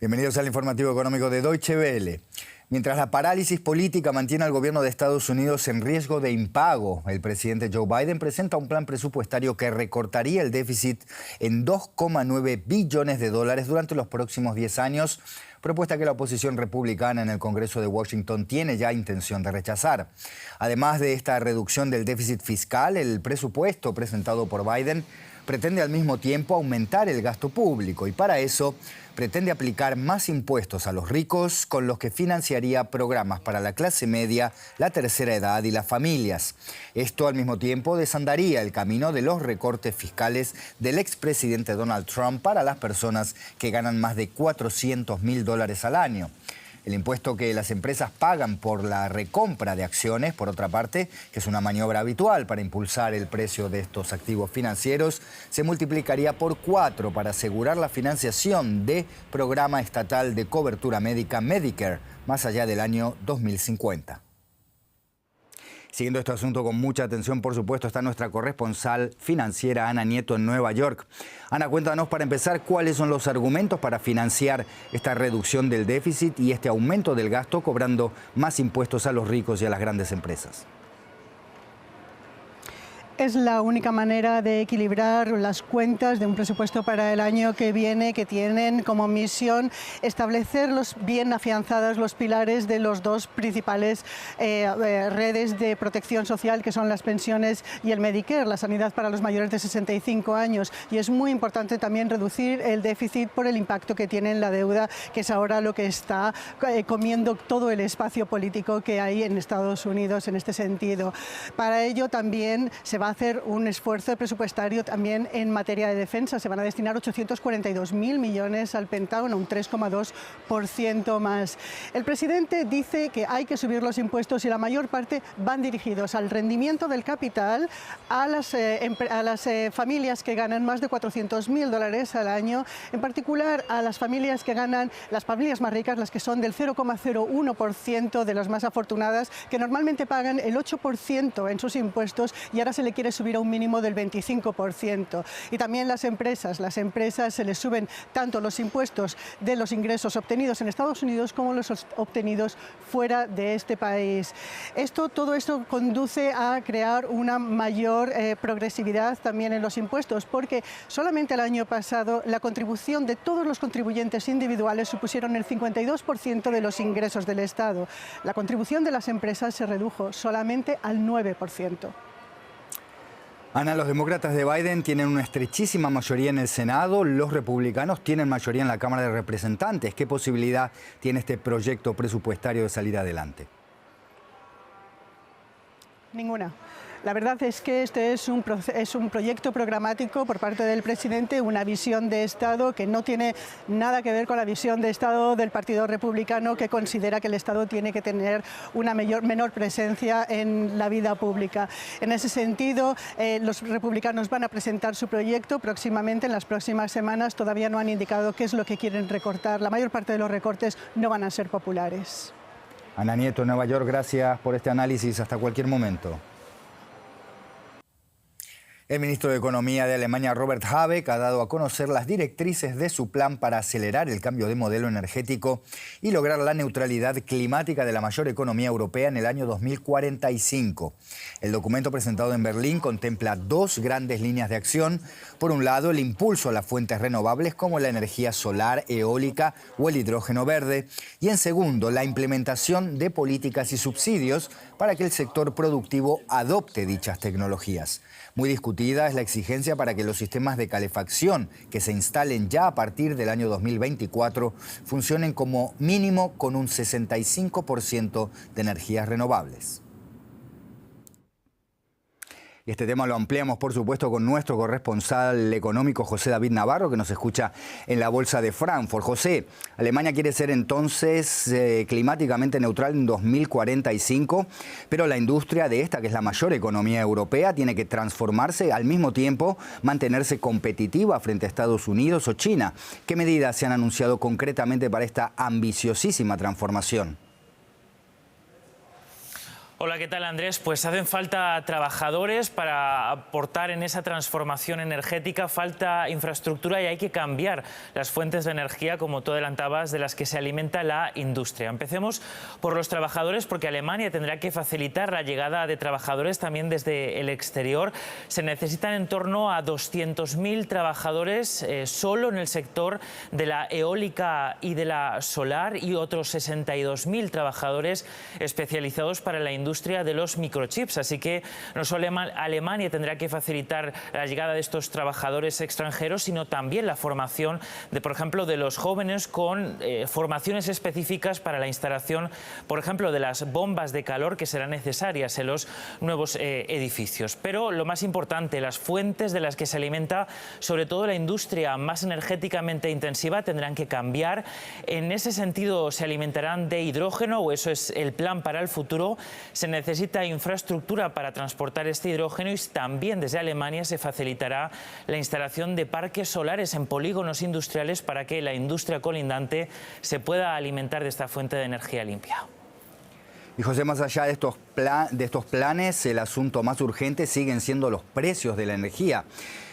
Bienvenidos al informativo económico de Deutsche Welle. Mientras la parálisis política mantiene al gobierno de Estados Unidos en riesgo de impago, el presidente Joe Biden presenta un plan presupuestario que recortaría el déficit en 2,9 billones de dólares durante los próximos 10 años, propuesta que la oposición republicana en el Congreso de Washington tiene ya intención de rechazar. Además de esta reducción del déficit fiscal, el presupuesto presentado por Biden pretende al mismo tiempo aumentar el gasto público y para eso pretende aplicar más impuestos a los ricos, con los que financiaría programas para la clase media, la tercera edad y las familias. Esto al mismo tiempo desandaría el camino de los recortes fiscales del expresidente Donald Trump para las personas que ganan más de $400.000 al año. El impuesto que las empresas pagan por la recompra de acciones, por otra parte, que es una maniobra habitual para impulsar el precio de estos activos financieros, se multiplicaría por 4 para asegurar la financiación de programa estatal de cobertura médica Medicare, más allá del año 2050. Siguiendo este asunto con mucha atención, por supuesto, está nuestra corresponsal financiera Ana Nieto en Nueva York. Ana, cuéntanos para empezar cuáles son los argumentos para financiar esta reducción del déficit y este aumento del gasto cobrando más impuestos a los ricos y a las grandes empresas. Es la única manera de equilibrar las cuentas de un presupuesto para el año que viene, que tienen como misión establecer bien afianzados los pilares de los dos principales redes de protección social, que son las pensiones y el Medicare, la sanidad para los mayores de 65 años. Y es muy importante también reducir el déficit por el impacto que tiene en la deuda, que es ahora lo que está comiendo todo el espacio político que hay en Estados Unidos en este sentido. Para ello también se va a hacer un esfuerzo presupuestario también en materia de defensa. Se van a destinar 842.000 millones al Pentágono, un 3,2% más. El presidente dice que hay que subir los impuestos y la mayor parte van dirigidos al rendimiento del capital, a las familias que ganan más de $400.000 al año, en particular a las familias que ganan, las familias más ricas, las que son del 0,01% de las más afortunadas, que normalmente pagan el 8% en sus impuestos y ahora se le quiere subir a un mínimo del 25%. Y también las empresas se les suben tanto los impuestos de los ingresos obtenidos en Estados Unidos como los obtenidos fuera de este país. Todo esto conduce a crear una mayor progresividad también en los impuestos, porque solamente el año pasado la contribución de todos los contribuyentes individuales supusieron el 52% de los ingresos del Estado. La contribución de las empresas se redujo solamente al 9%. Ana, los demócratas de Biden tienen una estrechísima mayoría en el Senado, los republicanos tienen mayoría en la Cámara de Representantes. ¿Qué posibilidad tiene este proyecto presupuestario de salir adelante? Ninguna. La verdad es que este es un proyecto programático por parte del presidente, una visión de Estado que no tiene nada que ver con la visión de Estado del Partido Republicano, que considera que el Estado tiene que tener una menor presencia en la vida pública. En ese sentido, los republicanos van a presentar su proyecto próximamente, en las próximas semanas. Todavía no han indicado qué es lo que quieren recortar. La mayor parte de los recortes no van a ser populares. Ana Nieto, Nueva York, gracias por este análisis. Hasta cualquier momento. El ministro de Economía de Alemania, Robert Habeck, ha dado a conocer las directrices de su plan para acelerar el cambio de modelo energético y lograr la neutralidad climática de la mayor economía europea en el año 2045. El documento presentado en Berlín contempla 2 grandes líneas de acción. Por un lado, el impulso a las fuentes renovables como la energía solar, eólica o el hidrógeno verde. Y en segundo, la implementación de políticas y subsidios para que el sector productivo adopte dichas tecnologías. Muy discutida es la exigencia para que los sistemas de calefacción que se instalen ya a partir del año 2024 funcionen como mínimo con un 65% de energías renovables. Y este tema lo ampliamos, por supuesto, con nuestro corresponsal económico, José David Navarro, que nos escucha en la Bolsa de Frankfurt. José, Alemania quiere ser entonces climáticamente neutral en 2045, pero la industria de esta, que es la mayor economía europea, tiene que transformarse, al mismo tiempo mantenerse competitiva frente a Estados Unidos o China. ¿Qué medidas se han anunciado concretamente para esta ambiciosísima transformación? Hola, ¿qué tal, Andrés? Pues hacen falta trabajadores para aportar en esa transformación energética, falta infraestructura y hay que cambiar las fuentes de energía, como tú adelantabas, de las que se alimenta la industria. Empecemos por los trabajadores, porque Alemania tendrá que facilitar la llegada de trabajadores también desde el exterior. Se necesitan en torno a 200.000 trabajadores solo en el sector de la eólica y de la solar y otros 62.000 trabajadores especializados para la industria de los microchips. Así que no solo Alemania tendrá que facilitar la llegada de estos trabajadores extranjeros, sino también la formación de, por ejemplo, de los jóvenes con formaciones específicas para la instalación, por ejemplo, de las bombas de calor que serán necesarias en los nuevos edificios. Pero lo más importante, las fuentes de las que se alimenta, sobre todo la industria más energéticamente intensiva, tendrán que cambiar. En ese sentido, ¿se alimentarán de hidrógeno o eso es el plan para el futuro? Se necesita infraestructura para transportar este hidrógeno y también desde Alemania se facilitará la instalación de parques solares en polígonos industriales para que la industria colindante se pueda alimentar de esta fuente de energía limpia. Y José, más allá de estos planes, el asunto más urgente siguen siendo los precios de la energía.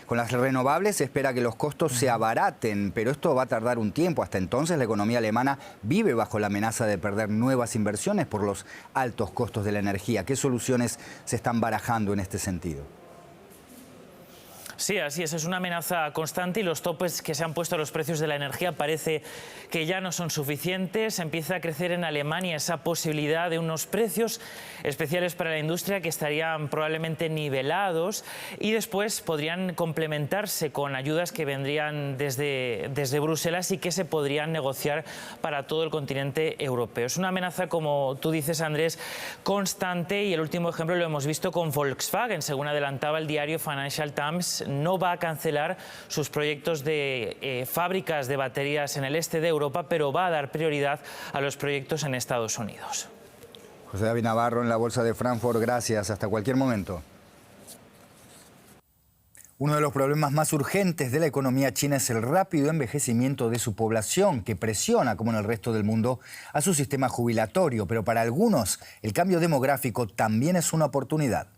Con las renovables se espera que los costos se abaraten, pero esto va a tardar un tiempo. Hasta entonces la economía alemana vive bajo la amenaza de perder nuevas inversiones por los altos costos de la energía. ¿Qué soluciones se están barajando en este sentido? Sí, así es una amenaza constante y los topes que se han puesto a los precios de la energía parece que ya no son suficientes. Empieza a crecer en Alemania esa posibilidad de unos precios especiales para la industria que estarían probablemente nivelados y después podrían complementarse con ayudas que vendrían desde Bruselas y que se podrían negociar para todo el continente europeo. Es una amenaza, como tú dices, Andrés, constante y el último ejemplo lo hemos visto con Volkswagen. Según adelantaba el diario Financial Times, no va a cancelar sus proyectos de fábricas de baterías en el este de Europa, pero va a dar prioridad a los proyectos en Estados Unidos. José David Navarro en la Bolsa de Frankfurt, gracias. Hasta cualquier momento. Uno de los problemas más urgentes de la economía china es el rápido envejecimiento de su población, que presiona, como en el resto del mundo, a su sistema jubilatorio. Pero para algunos, el cambio demográfico también es una oportunidad.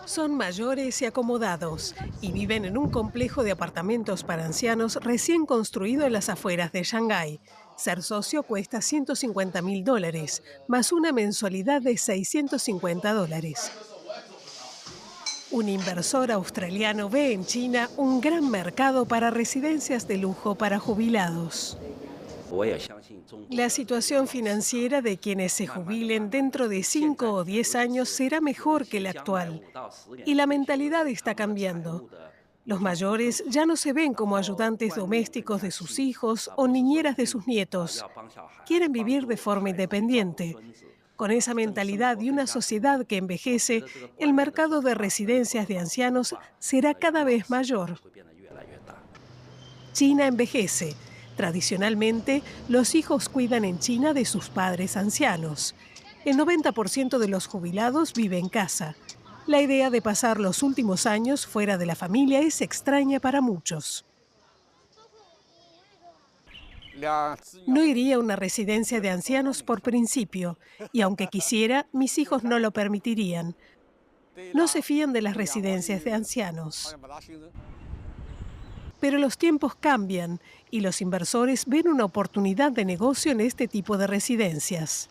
Son mayores y acomodados y viven en un complejo de apartamentos para ancianos recién construido en las afueras de Shanghái. Ser socio cuesta $150.000, más una mensualidad de $650. Un inversor australiano ve en China un gran mercado para residencias de lujo para jubilados. La situación financiera de quienes se jubilen dentro de 5 o 10 años será mejor que la actual. Y la mentalidad está cambiando. Los mayores ya no se ven como ayudantes domésticos de sus hijos o niñeras de sus nietos. Quieren vivir de forma independiente. Con esa mentalidad y una sociedad que envejece, el mercado de residencias de ancianos será cada vez mayor. China envejece. Tradicionalmente, los hijos cuidan en China de sus padres ancianos. El 90% de los jubilados vive en casa. La idea de pasar los últimos años fuera de la familia es extraña para muchos. No iría a una residencia de ancianos por principio, y aunque quisiera, mis hijos no lo permitirían. No se fían de las residencias de ancianos. Pero los tiempos cambian y los inversores ven una oportunidad de negocio en este tipo de residencias.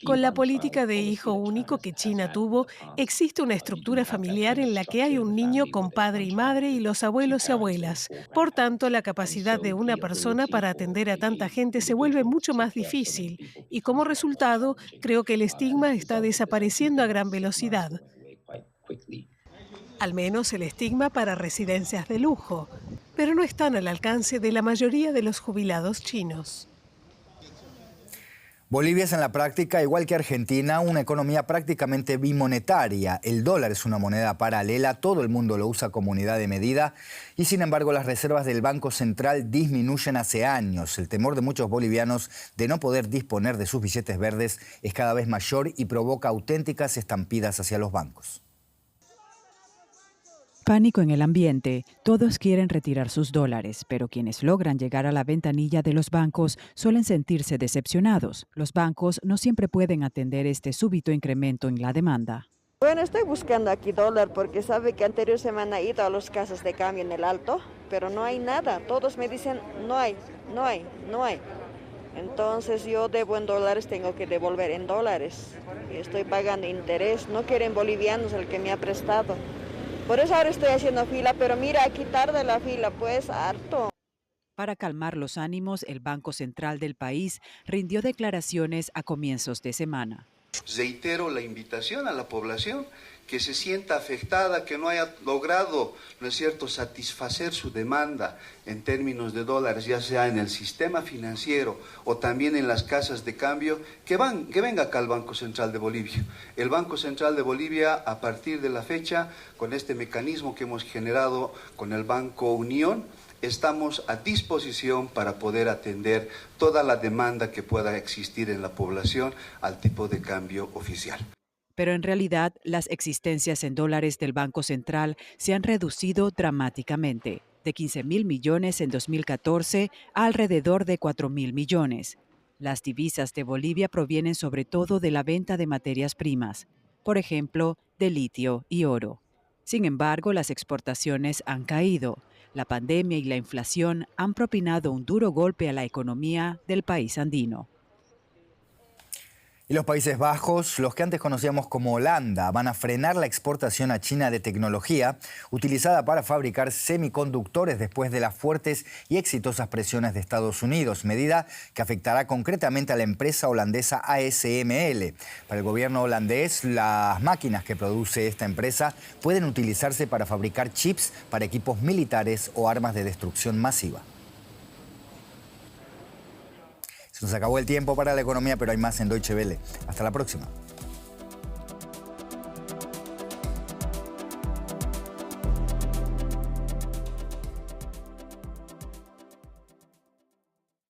Con la política de hijo único que China tuvo, existe una estructura familiar en la que hay un niño con padre y madre y los abuelos y abuelas. Por tanto, la capacidad de una persona para atender a tanta gente se vuelve mucho más difícil y como resultado, creo que el estigma está desapareciendo a gran velocidad. Al menos el estigma para residencias de lujo, pero no están al alcance de la mayoría de los jubilados chinos. Bolivia es en la práctica, igual que Argentina, una economía prácticamente bimonetaria. El dólar es una moneda paralela, todo el mundo lo usa como unidad de medida y sin embargo las reservas del Banco Central disminuyen hace años. El temor de muchos bolivianos de no poder disponer de sus billetes verdes es cada vez mayor y provoca auténticas estampidas hacia los bancos. Pánico en el ambiente. Todos quieren retirar sus dólares, pero quienes logran llegar a la ventanilla de los bancos suelen sentirse decepcionados. Los bancos no siempre pueden atender este súbito incremento en la demanda. Bueno, estoy buscando aquí dólar porque sabe que anterior semana he ido a los casas de cambio en el Alto, pero no hay nada. Todos me dicen no hay. Entonces yo debo en dólares, tengo que devolver en dólares. Y estoy pagando interés, no quieren bolivianos el que me ha prestado. Por eso ahora estoy haciendo fila, pero mira, aquí tarde la fila, pues harto. Para calmar los ánimos, el Banco Central del país rindió declaraciones a comienzos de semana. Reitero la invitación a la población que se sienta afectada, que no haya logrado, ¿no es cierto?, satisfacer su demanda en términos de dólares, ya sea en el sistema financiero o también en las casas de cambio, que venga acá al Banco Central de Bolivia. El Banco Central de Bolivia, a partir de la fecha, con este mecanismo que hemos generado con el Banco Unión, estamos a disposición para poder atender toda la demanda que pueda existir en la población al tipo de cambio oficial. Pero en realidad, las existencias en dólares del Banco Central se han reducido dramáticamente, de 15.000 millones en 2014 a alrededor de 4.000 millones. Las divisas de Bolivia provienen sobre todo de la venta de materias primas, por ejemplo, de litio y oro. Sin embargo, las exportaciones han caído. La pandemia y la inflación han propinado un duro golpe a la economía del país andino. Y los Países Bajos, los que antes conocíamos como Holanda, van a frenar la exportación a China de tecnología utilizada para fabricar semiconductores después de las fuertes y exitosas presiones de Estados Unidos, medida que afectará concretamente a la empresa holandesa ASML. Para el gobierno holandés, las máquinas que produce esta empresa pueden utilizarse para fabricar chips para equipos militares o armas de destrucción masiva. Se nos acabó el tiempo para la economía, pero hay más en Deutsche Welle. Hasta la próxima.